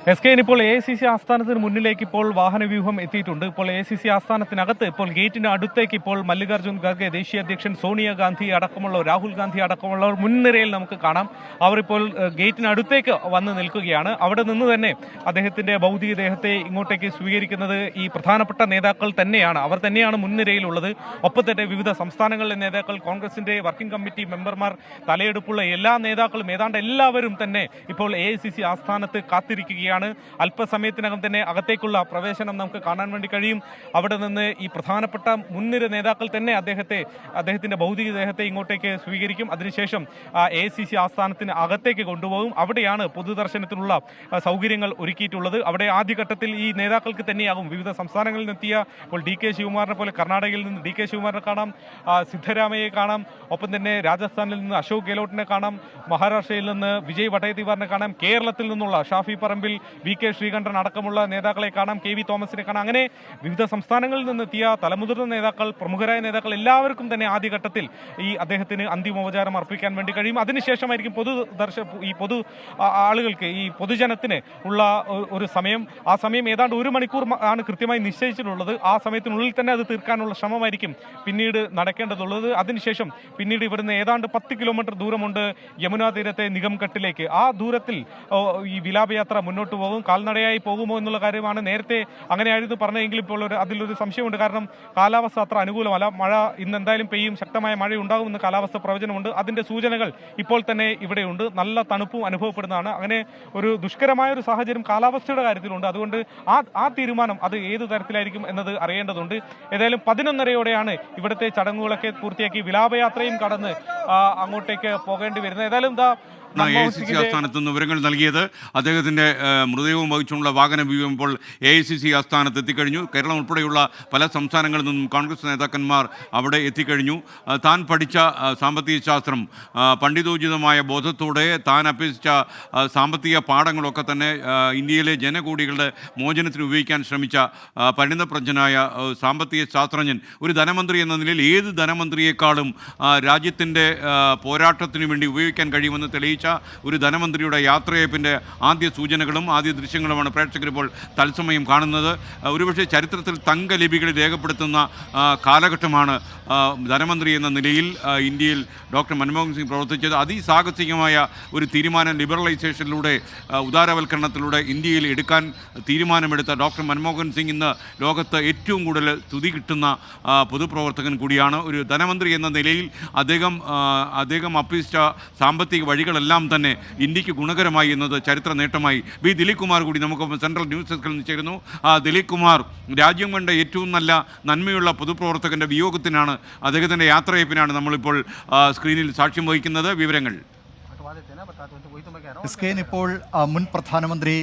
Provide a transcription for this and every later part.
SK ഇപ്പോൾ AICC ആസ്ഥാനത്തിന് മുന്നിലേക്ക് ഇപ്പോൾ വാഹനവ്യൂഹം എത്തിയിട്ടുണ്ട്. ഇപ്പോൾ AICC ആസ്ഥാനത്തിനകത്ത് ഇപ്പോൾ ഗേറ്റിന് അടുത്തേക്ക് ഇപ്പോൾ മല്ലികാർജ്ജുൻ ഖാർഗെ, ദേശീയ അധ്യക്ഷൻ സോണിയാഗാന്ധി അടക്കമുള്ളവർ, രാഹുൽ ഗാന്ധി അടക്കമുള്ളവർ മുൻനിരയിൽ നമുക്ക് കാണാം. അവർ ഇപ്പോൾ ഗേറ്റിനടുത്തേക്ക് വന്ന് നിൽക്കുകയാണ്. അവിടെ നിന്ന് തന്നെ അദ്ദേഹത്തിന്റെ ഭൗതികദേഹത്തെ ഇങ്ങോട്ടേക്ക് സ്വീകരിക്കുന്നത് ഈ പ്രധാനപ്പെട്ട നേതാക്കൾ തന്നെയാണ്. അവർ തന്നെയാണ് മുൻനിരയിലുള്ളത്. ഒപ്പം തന്നെ വിവിധ സംസ്ഥാനങ്ങളിലെ നേതാക്കൾ, കോൺഗ്രസിന്റെ വർക്കിംഗ് കമ്മിറ്റി മെമ്പർമാർ, തലയെടുപ്പുള്ള എല്ലാ നേതാക്കളും, ഏതാണ്ട് എല്ലാവരും തന്നെ ഇപ്പോൾ AICC ആസ്ഥാനത്ത് കാത്തിരിക്കുകയാണ്. അല്പസമയത്തിനകം തന്നെ അകത്തേക്കുള്ള പ്രവേശനം നമുക്ക് കാണാൻ വേണ്ടി കഴിയും. അവിടെ നിന്ന് ഈ പ്രധാനപ്പെട്ട മുൻനിര നേതാക്കൾ തന്നെ അദ്ദേഹത്തിന്റെ ഭൗതികദേഹത്തെ ഇങ്ങോട്ടേക്ക് സ്വീകരിക്കും. അതിനുശേഷം AICC ആസ്ഥാനത്തിന് അകത്തേക്ക് കൊണ്ടുപോകും. അവിടെയാണ് പൊതുദർശനത്തിനുള്ള സൗകര്യങ്ങൾ ഒരുക്കിയിട്ടുള്ളത്. അവിടെ ആദ്യഘട്ടത്തിൽ ഈ നേതാക്കൾക്ക് തന്നെയാകും. വിവിധ സംസ്ഥാനങ്ങളിൽ നിന്നെത്തിയ ഇപ്പോൾ DK ശിവകുമാറിനെ പോലെ കർണാടകയിൽ നിന്ന് DK ശിവകുമാറിനെ കാണാം, സിദ്ധരാമയ്യയെ കാണാം, ഒപ്പം തന്നെ രാജസ്ഥാനിൽ നിന്ന് അശോക് ഗെഹ്ലോട്ടിനെ കാണാം, മഹാരാഷ്ട്രയിൽ നിന്ന് വിജയ് വടേത്തിവാറിനെ കാണാം, കേരളത്തിൽ നിന്നുള്ള ഷാഫി പറമ്പിൽ, VK ശ്രീകണ്ഠൻ അടക്കമുള്ള നേതാക്കളെ കാണാം, KV തോമസിനെ കാണാം. അങ്ങനെ വിവിധ സംസ്ഥാനങ്ങളിൽ നിന്നെത്തിയ തലമുതിർന്ന നേതാക്കൾ, പ്രമുഖരായ നേതാക്കൾ എല്ലാവർക്കും തന്നെ ആദ്യഘട്ടത്തിൽ ഈ അദ്ദേഹത്തിന് അന്തിമോപചാരം അർപ്പിക്കാൻ വേണ്ടി കഴിയും. അതിനുശേഷമായിരിക്കും പൊതു ആളുകൾക്ക്, ഈ പൊതുജനത്തിന് ഉള്ള ഒരു സമയം. ആ സമയം ഏതാണ്ട് 1 മണിക്കൂർ ആണ് കൃത്യമായി നിശ്ചയിച്ചിട്ടുള്ളത്. ആ സമയത്തിനുള്ളിൽ തന്നെ അത് തീർക്കാനുള്ള ശ്രമമായിരിക്കും പിന്നീട് നടക്കേണ്ടതുള്ളത്. അതിനുശേഷം പിന്നീട് ഇവിടുന്ന് ഏതാണ്ട് 10 കിലോമീറ്റർ ദൂരമുണ്ട് യമുനാ തീരത്തെ നിഗംഘട്ടിലേക്ക്. ആ ദൂരത്തിൽ ഈ വിലാപയാത്ര മുന്നോട്ട് പോകും. കാൽനടയായി പോകുമോ എന്നുള്ള കാര്യമാണ് നേരത്തെ അങ്ങനെയായിരുന്നു പറഞ്ഞതെങ്കിലും ഇപ്പോൾ അതിലൊരു സംശയമുണ്ട്. കാരണം കാലാവസ്ഥ അത്ര അനുകൂലമല്ല. മഴ ഇന്ന് എന്തായാലും പെയ്യും, ശക്തമായ മഴ ഉണ്ടാകുമെന്ന് കാലാവസ്ഥ പ്രവചനമുണ്ട്. അതിന്റെ സൂചനകൾ ഇപ്പോൾ തന്നെ ഇവിടെയുണ്ട്. നല്ല തണുപ്പും അനുഭവപ്പെടുന്നതാണ്. അങ്ങനെ ഒരു ദുഷ്കരമായ ഒരു സാഹചര്യം കാലാവസ്ഥയുടെ കാര്യത്തിലുണ്ട്. അതുകൊണ്ട് ആ തീരുമാനം അത് ഏത് തരത്തിലായിരിക്കും എന്നത് അറിയേണ്ടതുണ്ട്. ഏതായാലും 11:30യോടെയാണ് ഇവിടുത്തെ ചടങ്ങുകളൊക്കെ പൂർത്തിയാക്കി വിലാപയാത്രയും കടന്ന് അങ്ങോട്ടേക്ക് പോകേണ്ടി വരുന്നത്. ഏതായാലും AICC ആസ്ഥാനത്ത് നിന്ന് വിവരങ്ങൾ നൽകിയത്. അദ്ദേഹത്തിൻ്റെ മൃതദേഹവും വഹിച്ചുള്ള വാഹനവ്യൂഹം ഇപ്പോൾ AICC ആസ്ഥാനത്ത് എത്തിക്കഴിഞ്ഞു. കേരളം ഉൾപ്പെടെയുള്ള പല സംസ്ഥാനങ്ങളിൽ നിന്നും കോൺഗ്രസ് നേതാക്കന്മാർ അവിടെ എത്തിക്കഴിഞ്ഞു. താൻ പഠിച്ച സാമ്പത്തിക ശാസ്ത്രം, പണ്ഡിതോചിതമായ ബോധത്തോടെ താൻ അഭ്യസിച്ച സാമ്പത്തിക പാഠങ്ങളൊക്കെ തന്നെ ഇന്ത്യയിലെ ജനകോടികളുടെ മോചനത്തിന് ഉപയോഗിക്കാൻ ശ്രമിച്ച പരിണതപ്രജ്ഞനായ സാമ്പത്തിക ശാസ്ത്രജ്ഞൻ, ഒരു ധനമന്ത്രി എന്ന നിലയിൽ ഏത് ധനമന്ത്രിയെക്കാളും രാജ്യത്തിൻ്റെ പോരാട്ടത്തിനു വേണ്ടി ഉപയോഗിക്കാൻ കഴിയുമെന്ന് തെളിയിച്ച ഒരു ധനമന്ത്രിയുടെ യാത്രയപ്പിൻ്റെ ആദ്യ സൂചനകളും ആദ്യ ദൃശ്യങ്ങളുമാണ് പ്രേക്ഷകരിപ്പോൾ തത്സമയം കാണുന്നത്. ഒരുപക്ഷെ ചരിത്രത്തിൽ തങ്കലിപികളിൽ രേഖപ്പെടുത്തുന്ന കാലഘട്ടമാണ് ധനമന്ത്രി എന്ന നിലയിൽ ഇന്ത്യയിൽ ഡോക്ടർ മൻമോഹൻ സിംഗ് പ്രവർത്തിച്ചത്. അതിസാഹസികമായ ഒരു തീരുമാനം ലിബറലൈസേഷനിലൂടെ, ഉദാരവൽക്കരണത്തിലൂടെ ഇന്ത്യയിൽ എടുക്കാൻ തീരുമാനമെടുത്ത ഡോക്ടർ മൻമോഹൻ സിംഗ് ഇന്ന് ലോകത്ത് ഏറ്റവും കൂടുതൽ സ്തുതി കിട്ടുന്ന പൊതുപ്രവർത്തകൻ കൂടിയാണ്. ഒരു ധനമന്ത്രി എന്ന നിലയിൽ അദ്ദേഹം അഭ്യസിച്ച സാമ്പത്തിക വഴികളെല്ലാം തന്നെ ഇന്ത്യക്ക് ഗുണകരമായി എന്നത് ചരിത്ര നേട്ടമായി. ദിലീപ് കുമാർ കൂടി നമുക്ക് സെൻട്രൽ ന്യൂസ് ഡെസ്കിൽ നിന്ന് ചേരുന്നു. ദിലീപ് കുമാർ, രാജ്യം കണ്ട ഏറ്റവും നല്ല നന്മയുള്ള പൊതുപ്രവർത്തകൻ്റെ വിയോഗത്തിനാണ്, അദ്ദേഹത്തിൻ്റെ യാത്രയപ്പിനാണ് നമ്മളിപ്പോൾ സ്ക്രീനിൽ സാക്ഷ്യം വഹിക്കുന്നത്. വിവരങ്ങൾ ഇപ്പോൾ മുൻ പ്രധാനമന്ത്രി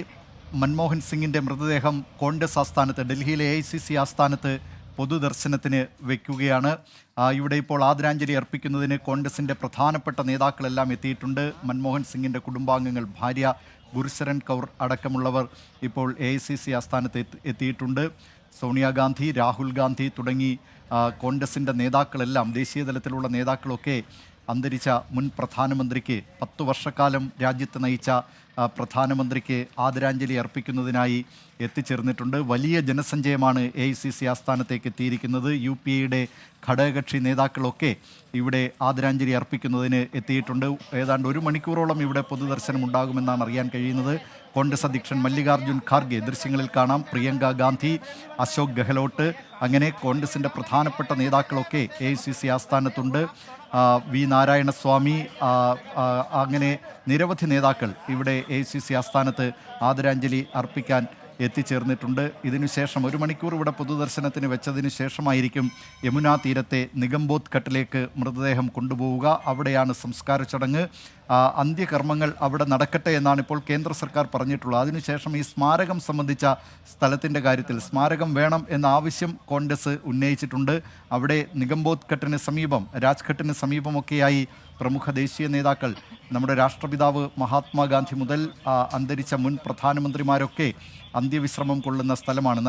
മൻമോഹൻ സിംഗിൻ്റെ മൃതദേഹം കോൺഗ്രസ് ആസ്ഥാനത്ത്, ഡൽഹിയിലെ AICC ആസ്ഥാനത്ത് പൊതുദർശനത്തിന് വയ്ക്കുകയാണ്. ഇവിടെ ഇപ്പോൾ ആദരാഞ്ജലി അർപ്പിക്കുന്നതിന് കോൺഗ്രസിൻ്റെ പ്രധാനപ്പെട്ട നേതാക്കളെല്ലാം എത്തിയിട്ടുണ്ട്. മൻമോഹൻ സിംഗിൻ്റെ കുടുംബാംഗങ്ങൾ, ഭാര്യ ഗുർശരൺ കൗർ അടക്കമുള്ളവർ ഇപ്പോൾ AICC ആസ്ഥാനത്ത് എത്തിയിട്ടുണ്ട്. സോണിയാഗാന്ധി, രാഹുൽ ഗാന്ധി തുടങ്ങി കോൺഗ്രസിൻ്റെ നേതാക്കളെല്ലാം, ദേശീയ തലത്തിലുള്ള നേതാക്കളൊക്കെ അന്തരിച്ച മുൻ പ്രധാനമന്ത്രിക്ക്, 10 വർഷക്കാലം രാജ്യത്ത് നയിച്ച പ്രധാനമന്ത്രിക്ക് ആദരാഞ്ജലി അർപ്പിക്കുന്നതിനായി എത്തിച്ചേർന്നിട്ടുണ്ട്. വലിയ ജനസഞ്ചയമാണ് AICC ആസ്ഥാനത്തേക്ക് എത്തിയിരിക്കുന്നത്. UPA-യുടെ ഘടകകക്ഷി നേതാക്കളൊക്കെ ഇവിടെ ആദരാഞ്ജലി അർപ്പിക്കുന്നതിന് എത്തിയിട്ടുണ്ട്. ഏതാണ്ട് 1 മണിക്കൂറോളം ഇവിടെ പൊതുദർശനം ഉണ്ടാകുമെന്നാണ് അറിയാൻ കഴിയുന്നത്. കോൺഗ്രസ് അധ്യക്ഷൻ മല്ലികാർജ്ജുൻ ഖാർഗെ ദൃശ്യങ്ങളിൽ കാണാം, പ്രിയങ്ക ഗാന്ധി, അശോക് ഗെഹ്ലോട്ട്, അങ്ങനെ കോൺഗ്രസിൻ്റെ പ്രധാനപ്പെട്ട നേതാക്കളൊക്കെ AICC ആസ്ഥാനത്തുണ്ട്. V നാരായണസ്വാമി, അങ്ങനെ നിരവധി നേതാക്കൾ ഇവിടെ AICC ആസ്ഥാനത്ത് ആദരാഞ്ജലി അർപ്പിക്കാൻ എത്തിച്ചേർന്നിട്ടുണ്ട്. ഇതിനുശേഷം 1 മണിക്കൂർ ഇവിടെ പൊതുദർശനത്തിന് വെച്ചതിന് ശേഷമായിരിക്കും യമുനാ തീരത്തെ നിഗംബോധ് ഘട്ടിലേക്ക് മൃതദേഹം കൊണ്ടുപോവുക. അവിടെയാണ് സംസ്കാര ചടങ്ങ്. അന്ത്യകർമ്മങ്ങൾ അവിടെ നടക്കട്ടെ എന്നാണ് ഇപ്പോൾ കേന്ദ്ര സർക്കാർ പറഞ്ഞിട്ടുള്ളത്. അതിനുശേഷം ഈ സ്മാരകം സംബന്ധിച്ച സ്ഥലത്തിൻ്റെ കാര്യത്തിൽ സ്മാരകം വേണം എന്ന ആവശ്യം കോൺഗ്രസ് ഉന്നയിച്ചിട്ടുണ്ട്. അവിടെ നിഗംബോധ് ഘട്ടിന് സമീപം, രാജ്ഘട്ടിന് സമീപമൊക്കെയായി പ്രമുഖ ദേശീയ നേതാക്കൾ, നമ്മുടെ രാഷ്ട്രപിതാവ് മഹാത്മാഗാന്ധി മുതൽ അന്തരിച്ച മുൻ പ്രധാനമന്ത്രിമാരൊക്കെ അന്ത്യവിശ്രമം കൊള്ളുന്ന സ്ഥലമാണ്.